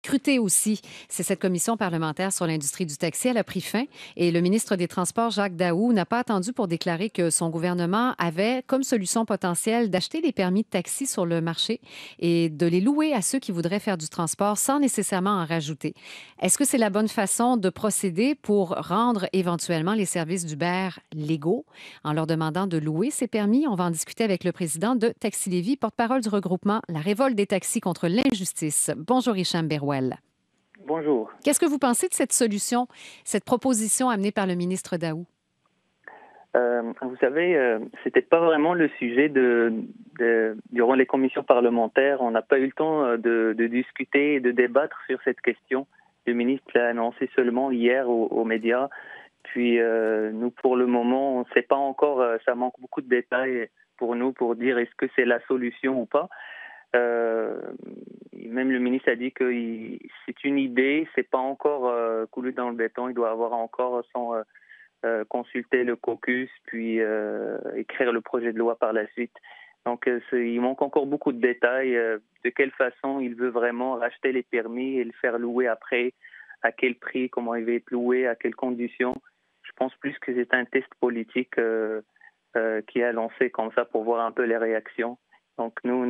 scruter aussi. C'est cette commission parlementaire sur l'industrie du taxi. Elle a pris fin et le ministre des Transports, Jacques Daou, n'a pas attendu pour déclarer que son gouvernement avait comme solution potentielle d'acheter les permis de taxi sur le marché et de les louer à ceux qui voudraient faire du transport sans nécessairement en rajouter. Est-ce que c'est la bonne façon de procéder pour rendre éventuellement les services d'Uber légaux en leur demandant de louer ces permis? On va en discuter avec le président de Taxi Lévis, porte-parole du regroupement La Révolte des taxis contre l'injustice. Bonjour, Hicham Berouel. Bonjour. Qu'est-ce que vous pensez de cette solution, cette proposition amenée par le ministre Daou? Vous savez, c'était pas vraiment le sujet durant les commissions parlementaires. On n'a pas eu le temps de discuter et de débattre sur cette question. Le ministre l'a annoncé seulement hier aux médias. Puis nous, pour le moment, on ne sait pas encore. Ça manque beaucoup de détails pour nous pour dire est-ce que c'est la solution ou pas. Même le ministre a dit que c'est une idée, c'est pas encore coulé dans le béton. Il doit avoir encore son consulter le caucus, puis écrire le projet de loi par la suite. Donc, il manque encore beaucoup de détails. De quelle façon il veut vraiment racheter les permis et le faire louer après, à quel prix, comment il va être loué, à quelles conditions. Je pense plus que c'est un test politique qui a lancé comme ça pour voir un peu les réactions. Donc, nous,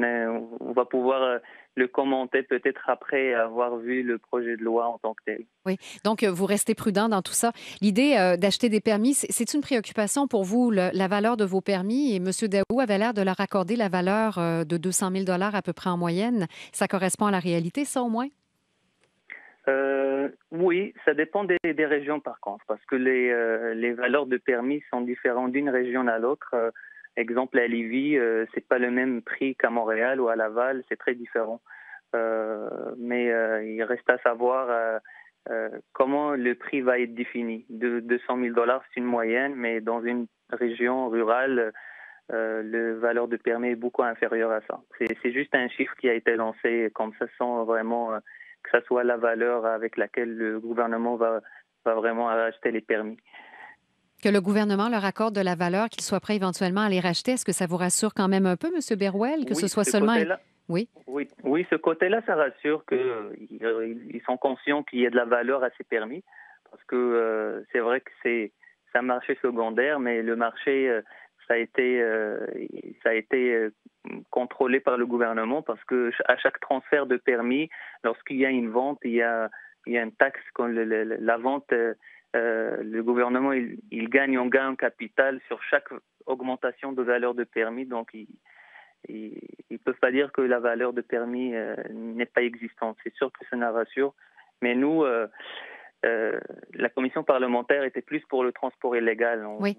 on va pouvoir le commenter peut-être après avoir vu le projet de loi en tant que tel. Oui. Donc, vous restez prudent dans tout ça. L'idée d'acheter des permis, c'est une préoccupation pour vous, la valeur de vos permis? Et M. Daou avait l'air de leur accorder la valeur de 200 000 à peu près en moyenne. Ça correspond à la réalité, ça, au moins? Oui, ça dépend des régions par contre, parce que les valeurs de permis sont différentes d'une région à l'autre. Exemple à Lévis, c'est pas le même prix qu'à Montréal ou à Laval, c'est très différent. Mais il reste à savoir comment le prix va être défini. De 200 000 c'est une moyenne, mais dans une région rurale, la valeur de permis est beaucoup inférieure à ça. C'est juste un chiffre qui a été lancé comme ça sans vraiment que ça soit la valeur avec laquelle le gouvernement va vraiment acheter les permis. Que le gouvernement leur accorde de la valeur, qu'ils soient prêts éventuellement à les racheter. Est-ce que ça vous rassure quand même un peu, M. Berouel, que ce Oui, soit ce seulement... côté-là. Oui. Oui, ce côté-là, ça rassure qu'ils sont conscients qu'il y a de la valeur à ces permis, parce que c'est vrai que c'est un marché secondaire, mais le marché ça a été contrôlé par le gouvernement, parce que à chaque transfert de permis, lorsqu'il y a une vente, il y a une taxe quand la vente. Le gouvernement il gagne en gain en capital sur chaque augmentation de valeur de permis, donc ils ne peuvent pas dire que la valeur de permis n'est pas existante. C'est sûr que ça nous rassure. Mais nous, la commission parlementaire était plus pour le transport illégal. Oui.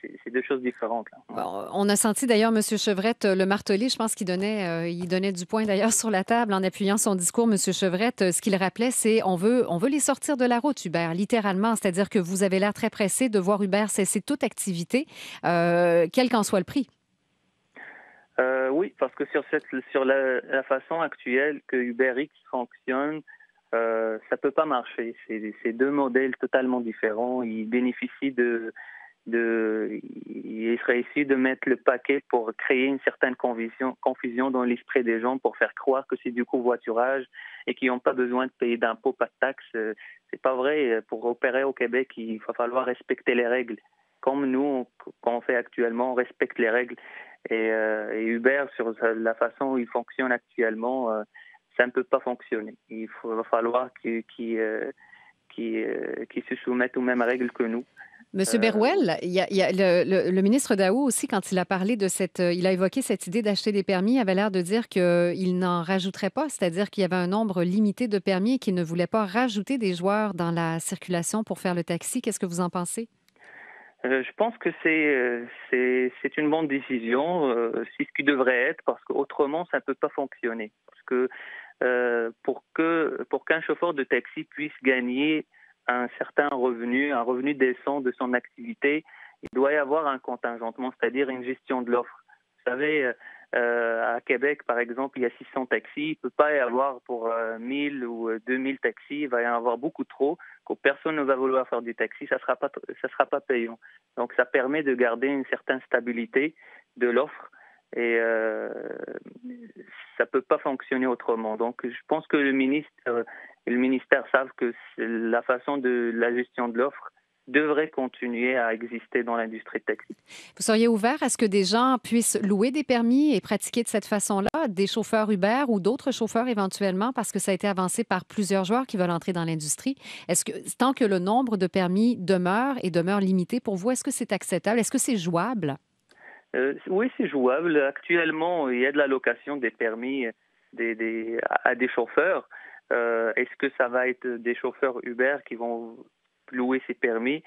C'est deux choses différentes. Là. Bon, on a senti d'ailleurs M. Chevrette le marteler. Je pense qu'il il donnait du poing d'ailleurs sur la table en appuyant son discours, M. Chevrette. Ce qu'il rappelait, c'est on veut les sortir de la route, Uber, littéralement. C'est-à-dire que vous avez l'air très pressé de voir Uber cesser toute activité, quel qu'en soit le prix. Oui, parce que sur la façon actuelle que UberX fonctionne, ça peut pas marcher. C'est deux modèles totalement différents. Ils bénéficient ils réussissent de mettre le paquet pour créer une certaine confusion dans l'esprit des gens pour faire croire que c'est du covoiturage et qu'ils n'ont pas besoin de payer d'impôts, pas de taxes. C'est pas vrai. Pour opérer au Québec, il va falloir respecter les règles. Comme nous, quand on fait actuellement, on respecte les règles. Et Uber, sur la façon où il fonctionne actuellement, ça ne peut pas fonctionner. Va falloir qu'ils se soumettent aux mêmes règles que nous. Monsieur Berouel, il y a le ministre Daou aussi, quand il a parlé de il a évoqué cette idée d'acheter des permis, avait l'air de dire qu'il n'en rajouterait pas, c'est-à-dire qu'il y avait un nombre limité de permis et qu'il ne voulait pas rajouter des joueurs dans la circulation pour faire le taxi. Qu'est-ce que vous en pensez? Je pense que c'est une bonne décision. C'est ce qui devrait être, parce qu'autrement, ça ne peut pas fonctionner. Parce que pour qu'un chauffeur de taxi puisse gagner un certain revenu, un revenu décent de son activité, il doit y avoir un contingentement, c'est-à-dire une gestion de l'offre. Vous savez, à Québec, par exemple, il y a 600 taxis. Il ne peut pas y avoir pour 1000 ou 2000 taxis. Il va y en avoir beaucoup trop. Quand personne ne va vouloir faire du taxi, ça sera pas payant. Donc, ça permet de garder une certaine stabilité de l'offre. et ça peut pas fonctionner autrement. Donc, je pense que le ministre et le ministère savent que la façon de la gestion de l'offre devrait continuer à exister dans l'industrie taxi. Vous seriez ouvert à ce que des gens puissent louer des permis et pratiquer de cette façon-là, des chauffeurs Uber ou d'autres chauffeurs éventuellement, parce que ça a été avancé par plusieurs joueurs qui veulent entrer dans l'industrie. Est-ce que, tant que le nombre de permis demeure et demeure limité pour vous, est-ce que c'est acceptable? Est-ce que c'est jouable? Oui, c'est jouable. Actuellement, il y a de la location des permis à des chauffeurs. Est-ce que ça va être des chauffeurs Uber qui vont louer ces permis?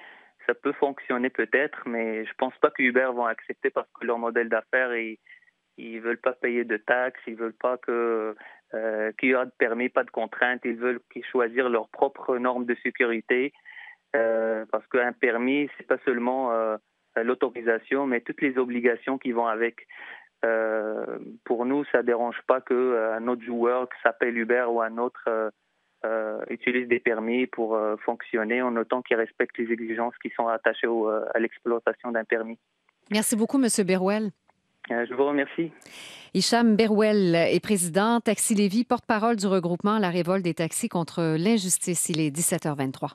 Ça peut fonctionner peut-être, mais je pense pas que Uber vont accepter parce que leur modèle d'affaires, ils veulent pas payer de taxes, ils veulent pas qu'il y ait de permis, pas de contraintes, ils veulent qu'ils choisissent leurs propres normes de sécurité. Parce qu'un permis, c'est pas seulement l'autorisation, mais toutes les obligations qui vont avec. Pour nous, ça dérange pas qu'un autre joueur qui s'appelle Uber ou un autre utilise des permis pour fonctionner en autant qu'il respecte les exigences qui sont attachées à l'exploitation d'un permis. Merci beaucoup, M. Berouel. Je vous remercie. Hicham Berouel est président Taxi Lévis, porte-parole du regroupement La Révolte des taxis contre l'injustice. Il est 17h23.